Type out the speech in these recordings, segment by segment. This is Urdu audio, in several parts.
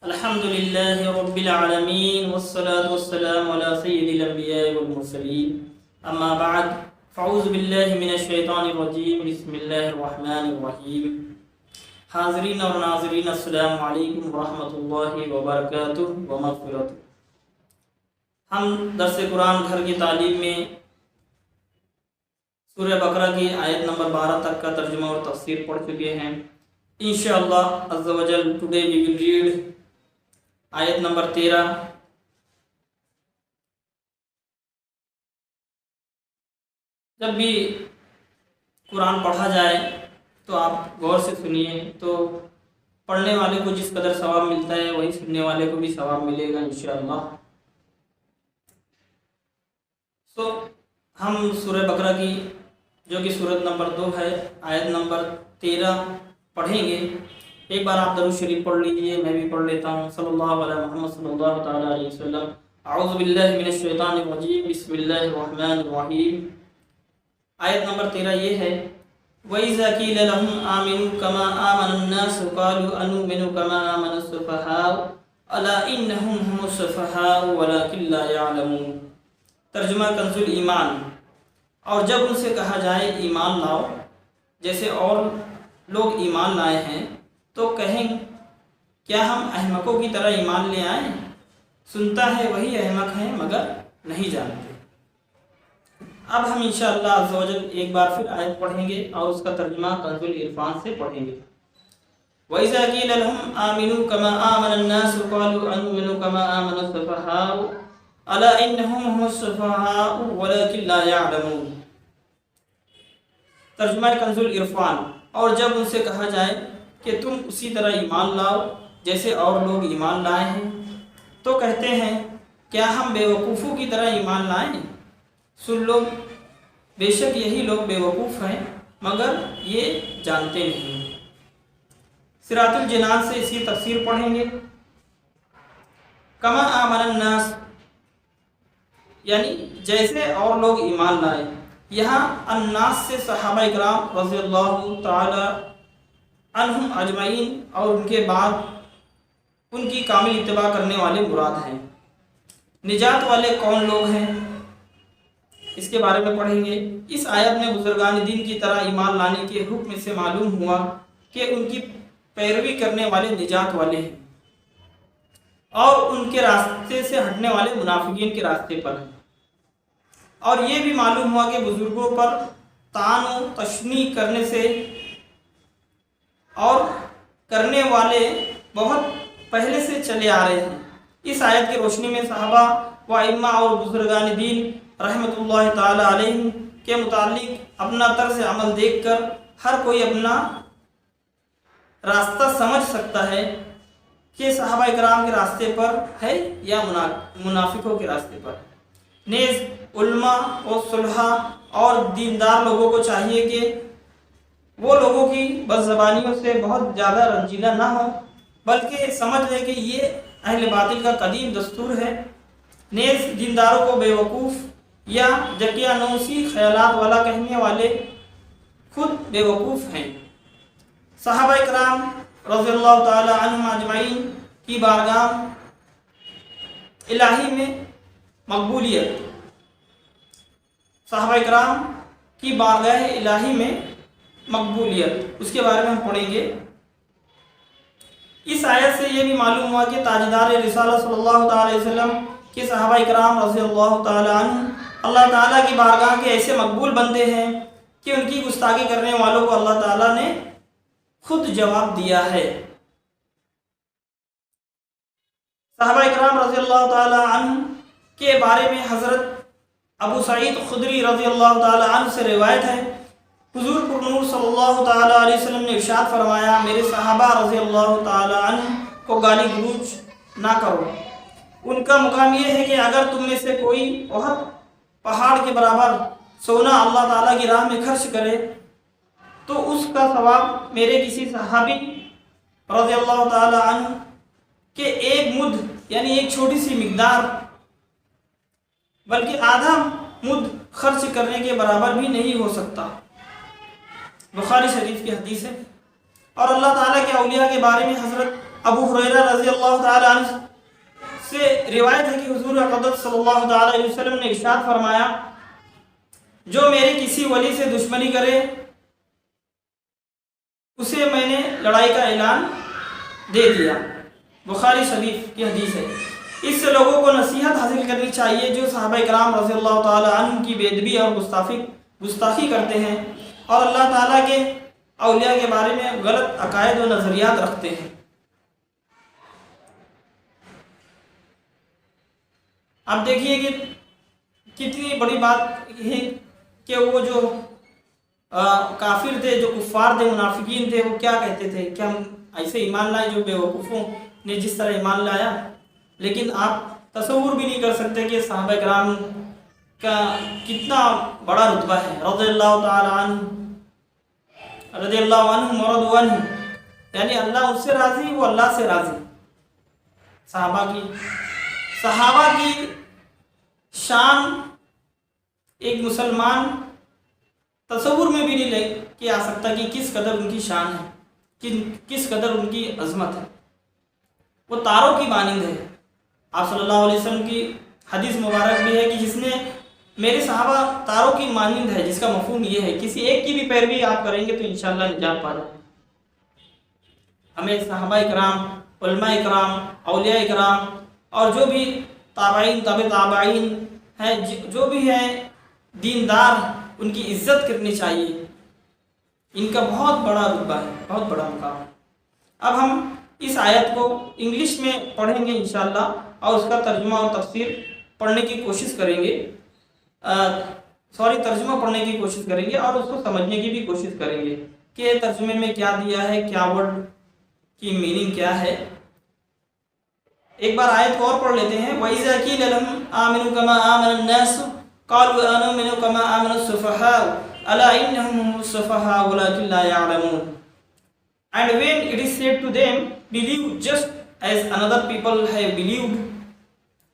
الحمد لله رب العالمين والصلاة والسلام على سيد الأنبياء والمرسلين أما بعد فأعوذ بالله من الشيطان الرجيم بسم الله الرحمن الرحيم حاضرین اور ناظرین السلام علیکم ورحمۃ اللہ وبرکاتہ ومغفرۃ۔ ہم درس قرآن گھر کی تعلیم میں سورہ بقرہ کی آیت نمبر 12 تک کا ترجمہ اور تفسیر پڑھ چکے ہیں۔ انشاءاللہ عز و جل ٹوڈے وی ول ریڈ آیت نمبر 13۔ جب بھی قرآن پڑھا جائے تو آپ غور سے سنیے، تو پڑھنے والے کو جس قدر ثواب ملتا ہے وہی سننے والے کو بھی ثواب ملے گا انشاءاللہ۔ ہم سورہ بقرہ کی جو کہ سورت نمبر 2 ہے، آیت نمبر 13 پڑھیں گے۔ ایک بار آپ درود شریف پڑھ لیجئے، میں بھی پڑھ لیتا ہوں۔ صلی اللہ علیہ محمد صلی اللہ تعالیٰ علیہ وسلم۔ اعوذ باللہ من الشیطان الرجیم، بسم اللہ الرحمن الرحیم۔ آیت نمبر 13 یہ ہے، وَإِذَا قِيلَ لَهُمْ آمِنُوا كَمَا آمَنَ النَّاسُ قَالُوا أَنُؤْمِنُ كَمَا آمَنَ السُّفَهَاءُ أَلَا إِنَّهُمْ هُمُ السُّفَهَاءُ وَلَكِنْ لَا يَعْلَمُونَ۔ ترجمہ کنز الایمان۔ اور جب ان سے کہا جائے ایمان لاؤ جیسے اور لوگ ایمان لائے ہیں، تو کہیں کیا ہم احمقوں کی طرح ایمان لے آئیں؟ سنتا ہے وہی احمق ہیں مگر نہیں جانتے۔ اب ہم انشاءاللہ عز و جل ایک بار پھر آیت پڑھیں گے اور اس کا ترجمہ کنز العرفان سے پڑھیں گے۔ وَإِذَا قِيلَ لَهُمْ آمِنُوا كَمَا آمَنَ النَّاسُ قَالُوا أَنُؤْمِنُ كَمَا آمَنَ السُّفَهَاءُ أَلَا إِنَّهُمْ هُمُ السُّفَهَاءُ وَلَكِنْ لَا يَعْلَمُونَ۔ ترجمہ کنز العرفان۔ اور جب ان سے کہا جائے کہ تم اسی طرح ایمان لاؤ جیسے اور لوگ ایمان لائے ہیں، تو کہتے ہیں کیا ہم بے وقوفوں کی طرح ایمان لائیں؟ سن لو، بے شک یہی لوگ بے وقوف ہیں مگر یہ جانتے نہیں۔ صراط الجنان سے اسی تفسیر پڑھیں گے۔ کما آمن الناس یعنی جیسے اور لوگ ایمان لائے۔ یہاں الناس سے صحابہ اکرام رضی اللہ تعالی عنہم اجمعین اور ان کے بعد ان کی کامل اتباع کرنے والے مراد ہیں۔ نجات والے کون لوگ ہیں اس کے بارے میں پڑھیں گے۔ اس آیت میں بزرگان دین کی طرح ایمان لانے کے حکم سے معلوم ہوا کہ ان کی پیروی کرنے والے نجات والے ہیں اور ان کے راستے سے ہٹنے والے منافقین کے راستے پر ہیں۔ اور یہ بھی معلوم ہوا کہ بزرگوں پر طعن و تشنیع کرنے سے اور کرنے والے بہت پہلے سے چلے آ رہے ہیں۔ اس آیت کی روشنی میں صحابہ و ائمہ اور بزرگان دین رحمۃ اللہ تعالی علیہ کے متعلق اپنا طرز عمل دیکھ کر ہر کوئی اپنا راستہ سمجھ سکتا ہے کہ صحابہ اکرام کے راستے پر ہے یا منافقوں کے راستے پر۔ نیز علماء و صلحاء اور دیندار لوگوں کو چاہیے کہ وہ لوگوں کی بدزبانیوں سے بہت زیادہ رنجیدہ نہ ہو، بلکہ سمجھ لے کہ یہ اہل باطل کا قدیم دستور ہے۔ نیز دینداروں کو بے وقوف یا جکیانوسی خیالات والا کہنے والے خود بے وقوف ہیں۔ صحابہ اکرام رضی اللہ تعالی عنہم اجمعین کی بارگاہ الہی میں مقبولیت۔ صحابہ اکرام کی بارگاہ الہی میں مقبولیت، اس کے بارے میں ہم پڑھیں گے۔ اس آیت سے یہ بھی معلوم ہوا کہ تاجدار رسالہ صلی اللہ تعالی وسلم کے صحابہ اکرام رضی اللہ تعالی عنہ اللہ تعالیٰ کی بارگاہ کے ایسے مقبول بندے ہیں کہ ان کی گستاخی کرنے والوں کو اللہ تعالیٰ نے خود جواب دیا ہے۔ صحابہ اکرام رضی اللہ تعالی عنہ کے بارے میں حضرت ابو سعید خدری رضی اللہ تعالی عنہ سے روایت ہے، حضور پرنور صلی اللہ تعالی علیہ وسلم نے ارشاد فرمایا، میرے صحابہ رضی اللہ تعالی عنہ کو گالی گلوچ نہ کرو۔ ان کا مقام یہ ہے کہ اگر تم میں سے کوئی احد پہاڑ کے برابر سونا اللہ تعالیٰ کی راہ میں خرچ کرے تو اس کا ثواب میرے کسی صحابی رضی اللہ تعالی عنہ کے ایک مد یعنی ایک چھوٹی سی مقدار بلکہ آدھا مد خرچ کرنے کے برابر بھی نہیں ہو سکتا۔ بخاری شریف کی حدیث ہے۔ اور اللہ تعالیٰ کے اولیاء کے بارے میں حضرت ابو ہریرہ رضی اللہ تعالی عنہ سے روایت ہے کہ حضور اقدس صلی اللہ تعالی علیہ وسلم نے ارشاد فرمایا جو میرے کسی ولی سے دشمنی کرے اسے میں نے لڑائی کا اعلان دے دیا۔ بخاری شریف کی حدیث ہے۔ اس سے لوگوں کو نصیحت حاصل کرنی چاہیے جو صحابہ کرام رضی اللہ تعالی عنہ کی بے ادبی اور گستاخی کرتے ہیں اور اللہ تعالیٰ کے اولیاء کے بارے میں غلط عقائد و نظریات رکھتے ہیں۔ اب دیکھیے کہ کتنی بڑی بات ہے کہ وہ جو کافر تھے، جو کفار تھے، منافقین تھے، وہ کیا کہتے تھے کہ ہم ایسے ایمان لائے جو بیوقوفوں نے جس طرح ایمان لایا، لیکن آپ تصور بھی نہیں کر سکتے کہ صحابہ کرام کا کتنا بڑا رتبہ ہے، رضی اللہ تعالی عنہ، رضی اللہ عنہ ورضوا عنہ، یعنی اللہ اس سے راضی، وہ اللہ سے راضی۔ صحابہ کی شان ایک مسلمان تصور میں بھی نہیں لے کے آ سکتا کہ کس قدر ان کی شان ہے، کس قدر ان کی عظمت ہے۔ وہ تاروں کی مانند ہے۔ آپ صلی اللہ علیہ وسلم کی حدیث مبارک بھی ہے کہ جس نے میرے صحابہ تاروں کی مانند ہے، جس کا مفہوم یہ ہے کسی ایک کی بھی پیروی آپ کریں گے تو انشاءاللہ نجات پا جائیں۔ ہمیں صحابہ کرام، علماء کرام، اولیاء کرام اور جو بھی تابعین، تابع تابعین ہیں، جو بھی ہیں دیندار، ان کی عزت کرنی چاہیے۔ ان کا بہت بڑا رتبہ ہے، بہت بڑا مقام ہے۔ اب ہم اس آیت کو انگلش میں پڑھیں گے انشاءاللہ اور اس کا ترجمہ اور تفسیر پڑھنے کی کوشش کریں گے، ترجمہ پڑھنے کی کوشش کریں گے اور اس کو سمجھنے کی بھی کوشش کریں گے کہ ترجمے میں کیا دیا ہے، کیا ورڈ کی میننگ کیا ہے۔ ایک بار آیت کو اور پڑھ لیتے ہیں۔ وَإِذَا قِيلَ لَهُمْ آمِنُوا كَمَا آمَنَ النَّاسُ قَالُوا أَنُؤْمِنُ كَمَا آمَنَ السُّفَهَاءُ أَلَا إِنَّهُمْ هُمُ السُّفَهَاءُ وَلَكِنْ لَا يَعْلَمُونَ. And when it is said to them, believe just as another people have believed,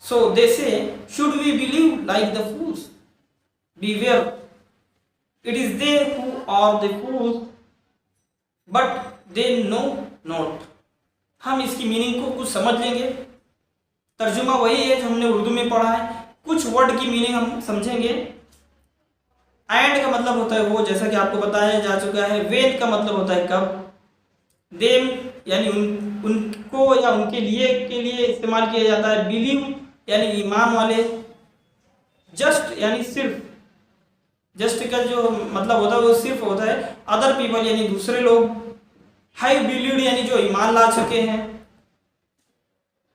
so they say, should we believe like the fools? Beware, it is they who are the fools, but they know not. ہم اس کی میننگ کو کچھ سمجھ لیں گے۔ ترجمہ وہی ہے جو ہم نے اردو میں پڑھا ہے، کچھ ورڈ کی میننگ ہم سمجھیں گے۔ اینڈ کا مطلب ہوتا ہے وہ، جیسا کہ آپ کو بتایا جا چکا ہے۔ وین کا مطلب ہوتا ہے کب۔ دیم یعنی ان کو یا ان کے لیے استعمال کیا جاتا ہے۔ بلیو یعنی ایمان والے۔ جسٹ یعنی صرف، جسٹ کا جو مطلب ہوتا ہے وہ صرف ہوتا ہے۔ ادر پیپل یعنی دوسرے لوگ۔ ہائی بلیوڈ یعنی جو ایمان لا چکے ہیں۔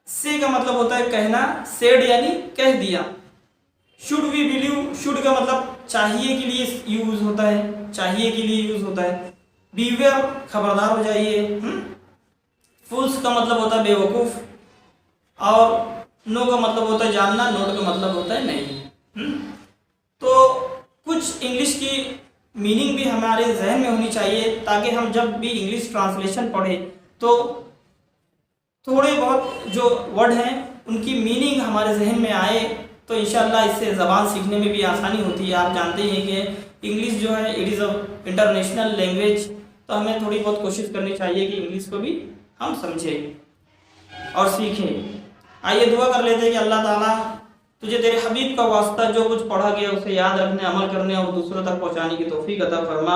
سے کا مطلب ہوتا ہے کہنا، سیڈ یعنی کہہ دیا۔ شوڈ وی بلیو، شوڈ کا مطلب چاہیے کے لیے یوز ہوتا ہے، چاہیے کے لیے یوز ہوتا ہے۔ بیویئر خبردار ہو جائیے۔ فولس کا مطلب ہوتا ہے بے وقوف، اور نو کا مطلب ہوتا ہے جاننا، نوٹ کا مطلب ہوتا ہے نہیں۔ تو کچھ انگلش کی میننگ بھی ہمارے ذہن میں ہونی چاہیے تاکہ ہم جب بھی انگلش ٹرانسلیشن پڑھیں تو تھوڑے بہت جو ورڈ ہیں ان کی میننگ ہمارے ذہن میں آئے تو انشاءاللہ اس سے زبان سیکھنے میں بھی آسانی ہوتی ہے۔ آپ جانتے ہیں کہ انگلش جو ہے it is a international language, تو ہمیں تھوڑی بہت کوشش کرنی چاہیے کہ انگلش کو بھی ہم سمجھیں اور سیکھیں۔ آئیے دعا کر لیتے ہیں کہ اللہ تعالیٰ تجھے تیرے حبیب کا واسطہ جو کچھ پڑھا گیا اسے یاد رکھنے، عمل کرنے اور دوسروں تک پہنچانے کی توفیق عطا فرما۔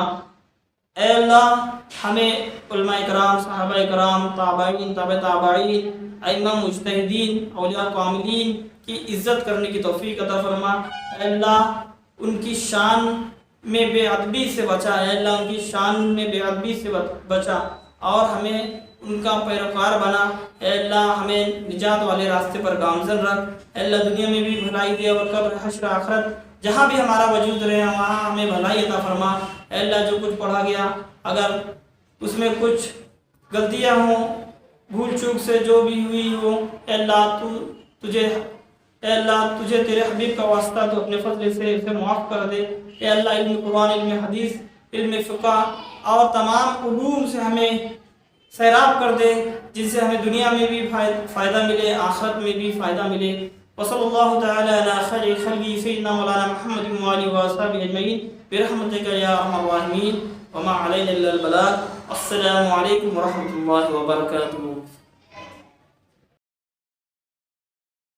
اے اللہ ہمیں علماء کرام، صحابہ کرام، تابعین، تابع تابعین، ائمہ مجتہدین، اولیاء کاملین کی عزت کرنے کی توفیق عطا فرما۔ اے اللہ ان کی شان میں بے ادبی سے بچا، اے اللہ ان کی شان میں بے ادبی سے بچا اور ہمیں ان کا پیروکار بنا۔ اے اللہ ہمیں نجات والے راستے پر گامزن رکھ۔ اے اللہ دنیا میں بھی بھلائی دے اور قبر، حشر، آخرت جہاں بھی ہمارا وجود رہے وہاں ہمیں بھلائی عطا فرما۔ اے اللہ جو کچھ پڑھا گیا اگر اس میں کچھ غلطیاں ہوں، بھول چوک سے جو بھی ہوئی ہو، اے اللہ اے اللہ تجھے تیرے حبیب کا واسطہ تو اپنے فضل سے اسے معاف کر دے۔ اے اللہ علم قرآن، علم حدیث، علم فقہ اور تمام علوم سے ہمیں سیراب کر دے، جن سے ہمیں دنیا میں بھی فائدہ ملے، آخرت میں بھی فائدہ ملے۔ وصلی اللہ تعالی علی خیر خلقہ سیدنا مولانا محمد وآلہ وصحبہ اجمعین برحمتک یا ارحم الراحمین وما علینا الا البلاغ۔ السلام علیکم ورحمۃ اللہ وبرکاتہ۔